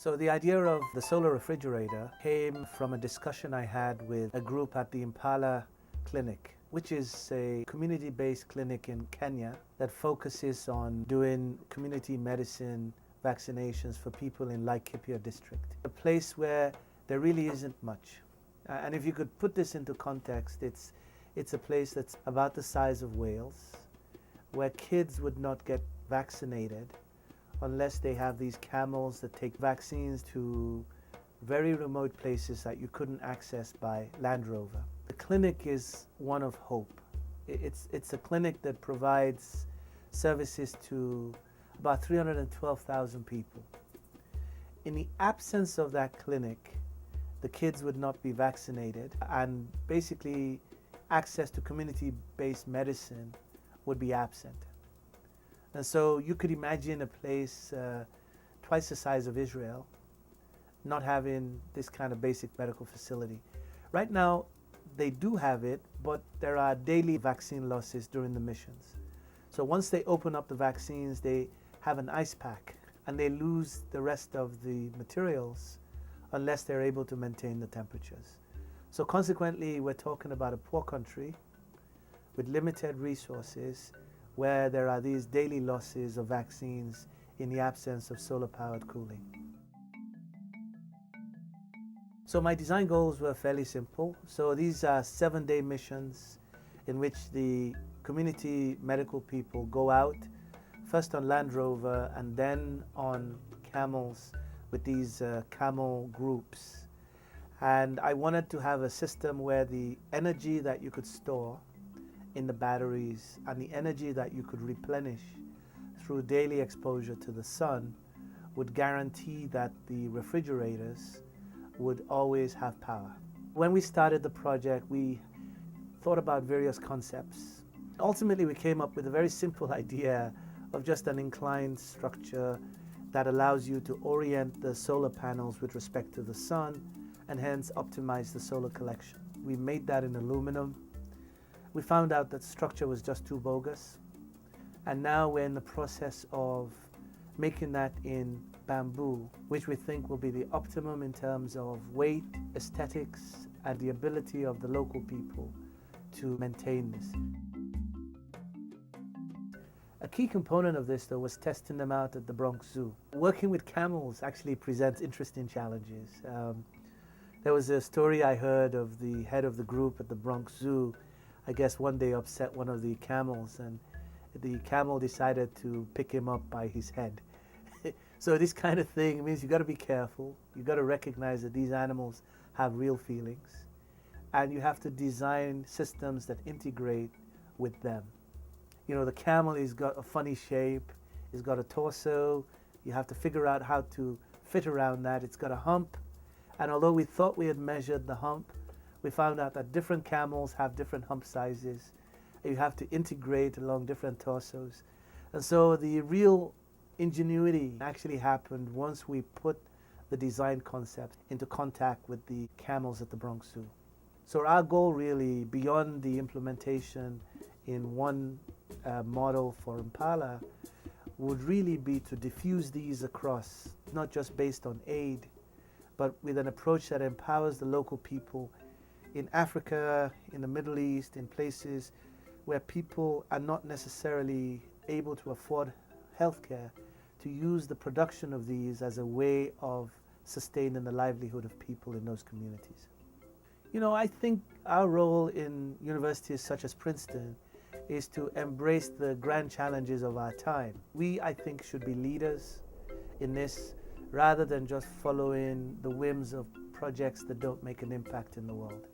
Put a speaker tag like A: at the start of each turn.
A: So the idea of the solar refrigerator came from a discussion I had with a group at the Impala Clinic, which is a community-based clinic in Kenya that focuses on doing community medicine vaccinations for people in Laikipia district, a place where there really isn't much. And if you could put this into context, it's a place that's about the size of Wales, where kids would not get vaccinated unless they have these camels that take vaccines to very remote places that you couldn't access by Land Rover. The clinic is one of hope. It's a clinic that provides services to about 312,000 people. In the absence of that clinic, the kids would not be vaccinated, and basically access to community-based medicine would be absent. And so you could imagine a place twice the size of Israel not having this kind of basic medical facility. Right now, they do have it, but there are daily vaccine losses during the missions. So once they open up the vaccines, they have an ice pack, and they lose the rest of the materials unless they're able to maintain the temperatures. So consequently, we're talking about a poor country with limited resources, where there are these daily losses of vaccines in the absence of solar-powered cooling. So my design goals were fairly simple. So these are 7-day missions in which the community medical people go out, first on Land Rover and then on camels with these camel groups. And I wanted to have a system where the energy that you could store in the batteries and the energy that you could replenish through daily exposure to the sun would guarantee that the refrigerators would always have power. When we started the project, we thought about various concepts. Ultimately, we came up with a very simple idea of just an inclined structure that allows you to orient the solar panels with respect to the sun and hence optimize the solar collection. We made that in aluminum. We found out that structure was just too bogus, and now we're in the process of making that in bamboo, which we think will be the optimum in terms of weight, aesthetics, and the ability of the local people to maintain this. A key component of this, though, was testing them out at the Bronx Zoo. Working with camels actually presents interesting challenges. There was a story I heard of the head of the group at the Bronx Zoo. I guess one day upset one of the camels, and the camel decided to pick him up by his head. So this kind of thing means you got to be careful. You got to recognize that these animals have real feelings, and you have to design systems that integrate with them. You know, the camel has got a funny shape. It's got a torso. You have to figure out how to fit around that. It's got a hump, and although we thought we had measured the hump, we found out that different camels have different hump sizes. You have to integrate along different torsos. And so the real ingenuity actually happened once we put the design concept into contact with the camels at the Bronx Zoo. So our goal really, beyond the implementation in one model for Impala, would really be to diffuse these across, not just based on aid, but with an approach that empowers the local people in Africa, in the Middle East, in places where people are not necessarily able to afford healthcare, to use the production of these as a way of sustaining the livelihood of people in those communities. You know, I think our role in universities such as Princeton is to embrace the grand challenges of our time. We, I think, should be leaders in this rather than just following the whims of projects that don't make an impact in the world.